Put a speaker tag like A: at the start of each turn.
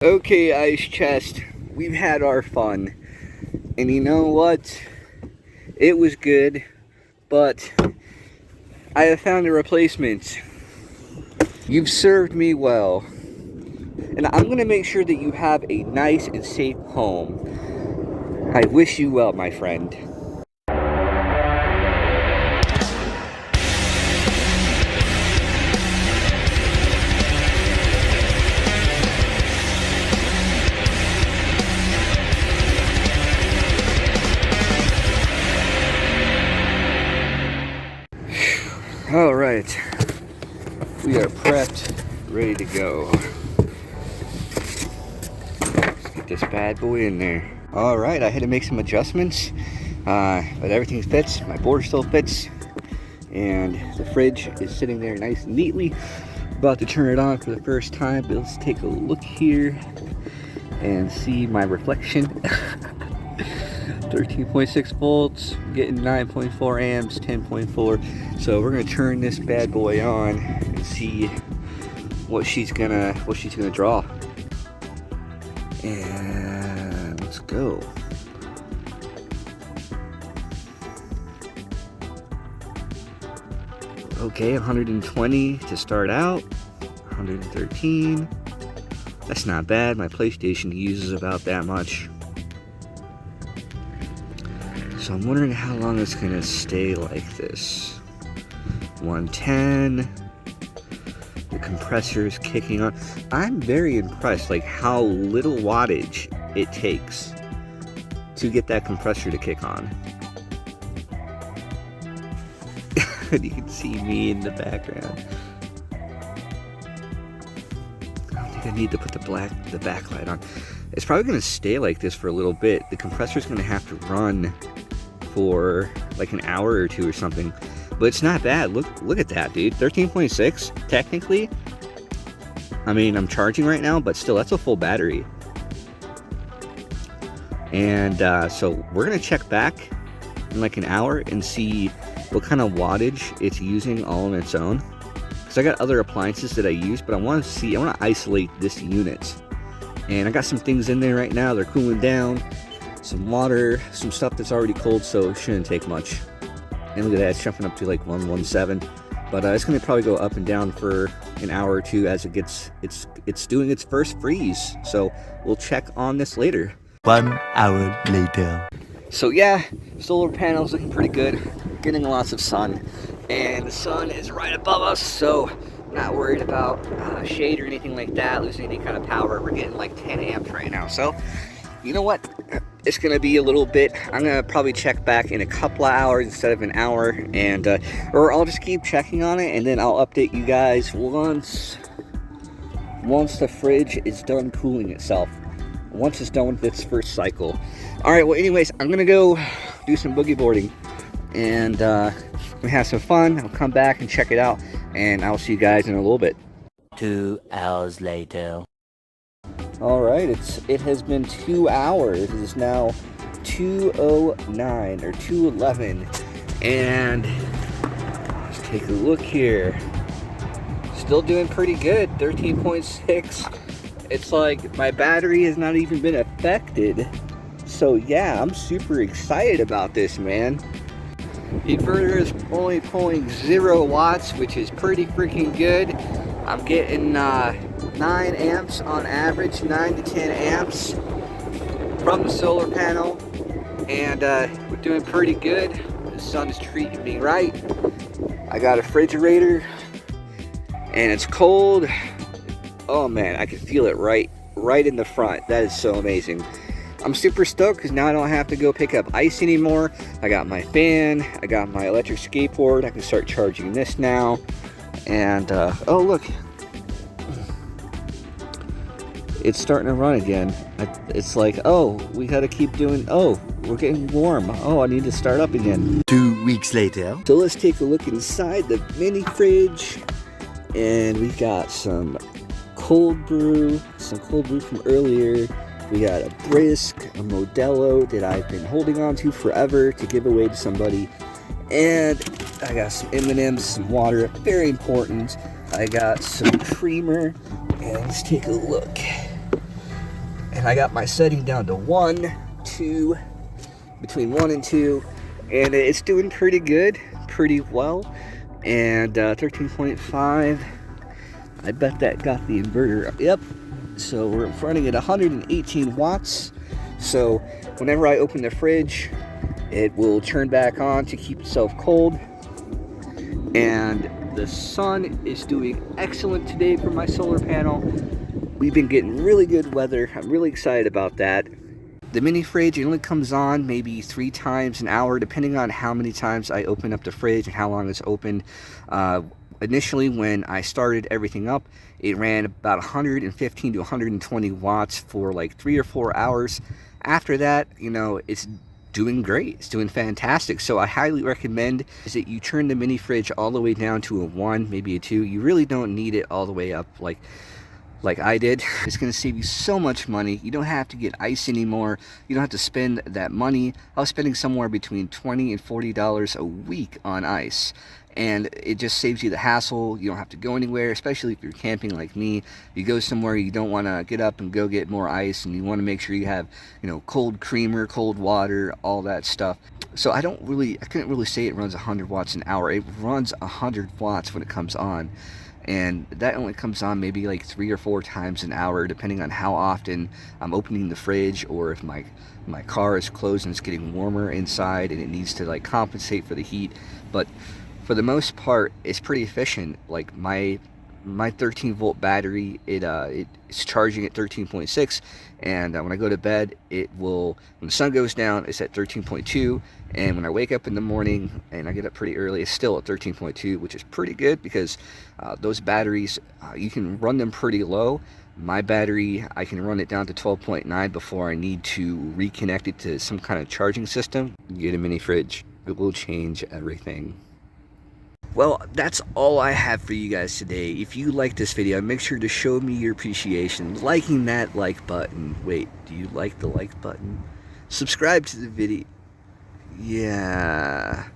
A: Okay, Ice Chest, we've had our fun. And you know what? It was good, but I have found a replacement. You've served me well. And I'm going to make sure that you have a nice and safe home. I wish you well, my friend. All right, we are prepped, ready to go. Let's get this bad boy in there. All right, I had to make some adjustments, but everything fits. My board still fits, and the fridge is sitting there nice and neatly. About to turn it on for the first time, but let's take a look here and see my reflection. 13.6 volts, getting 9.4 amps, 10.4. So we're gonna turn this bad boy on and see what she's gonna draw. And let's go. Okay, 120 to start out, 113. That's not bad. My PlayStation uses about that much. So I'm wondering how long it's gonna stay like this. 110. The compressor is kicking on. I'm very impressed, like how little wattage it takes to get that compressor to kick on. You can see me in the background. I don't think I need to put the backlight on. It's probably gonna stay like this for a little bit. The compressor's gonna have to run for like an hour or two or something, but it's not bad. Look at that, dude. 13.6 technically. I mean, I'm charging right now, but still, that's a full battery. And so we're gonna check back in like an hour and see what kind of wattage it's using all on its own, because I got other appliances that I use, but I want to isolate this unit. And I got some things in there right now. They're cooling down. Some water, some stuff that's already cold, so it shouldn't take much. And look at that, it's jumping up to like 117. But it's gonna probably go up and down for an hour or two as it's doing its first freeze. So we'll check on this later.
B: 1 hour later.
A: So yeah, solar panels looking pretty good. Getting lots of sun, and the sun is right above us, so not worried about shade or anything like that, losing any kind of power. We're getting like 10 amps right now. So you know what? It's gonna be a little bit. I'm gonna probably check back in a couple of hours instead of an hour, and or I'll just keep checking on it, and then I'll update you guys once the fridge is done cooling itself. Once it's done with its first cycle. All right. Well, anyways, I'm gonna go do some boogie boarding, and we have some fun. I'll come back and check it out, and I'll see you guys in a little bit.
B: 2 hours later.
A: All right, it has been 2 hours. It is now 2:09 or 2:11, and let's take a look here. Still doing pretty good. 13.6. It's like my battery has not even been affected. So yeah, I'm super excited about this, man. The inverter is only pulling 0 watts, which is pretty freaking good. I'm getting 9 amps on average, 9 to 10 amps from the solar panel, and we're doing pretty good. The sun is treating me right. I got a refrigerator, and it's cold. Oh man, I can feel it right in the front. That is so amazing. I'm super stoked because now I don't have to go pick up ice anymore. I got my fan, I got my electric skateboard. I can start charging this now. And oh look, it's starting to run again. It's like, oh, we gotta keep doing, oh, we're getting warm. Oh, I need to start up again.
B: 2 weeks later.
A: So let's take a look inside the mini fridge. And we got some cold brew from earlier. We got a Brisk, a Modelo that I've been holding on to forever to give away to somebody. And I got some M&M's, some water, very important. I got some creamer, and let's take a look. And I got my setting down to 1, 2, between 1 and 2, and it's doing pretty good, pretty well. And 13.5, I bet that got the inverter up. Yep. So we're running at 118 watts. So whenever I open the fridge, it will turn back on to keep itself cold. And the sun is doing excellent today for my solar panel. We've been getting really good weather. I'm really excited about that. The mini fridge, it only comes on maybe 3 times an hour, depending on how many times I open up the fridge and how long it's open. Initially, when I started everything up, it ran about 115 to 120 watts for like 3 or 4 hours. After that, you know, it's doing great. It's doing fantastic. So I highly recommend is that you turn the mini fridge all the way down to a 1, maybe a 2. You really don't need it all the way up like I did. It's going to save you so much money. You don't have to get ice anymore. You don't have to spend that money. I was spending somewhere between $20 and $40 a week on ice. And it just saves you the hassle. You don't have to go anywhere, especially if you're camping like me. You go somewhere you don't want to get up and go get more ice, and you want to make sure you have, you know, cold creamer, cold water, all that stuff. So I couldn't really say it runs 100 watts an hour. It runs 100 watts when it comes on. And that only comes on maybe like 3 or 4 times an hour, depending on how often I'm opening the fridge, or if my car is closed and it's getting warmer inside and it needs to like compensate for the heat. But for the most part, it's pretty efficient. Like my 13-volt battery, it's charging at 13.6, and when I go to bed, it will, when the sun goes down, it's at 13.2, and when I wake up in the morning, and I get up pretty early, it's still at 13.2, which is pretty good, because those batteries, you can run them pretty low. My battery, I can run it down to 12.9 before I need to reconnect it to some kind of charging system. Get a mini fridge, it will change everything. Well, that's all I have for you guys today. If you like this video, make sure to show me your appreciation, liking that like button. Wait, do you like the like button? Subscribe to the video. Yeah.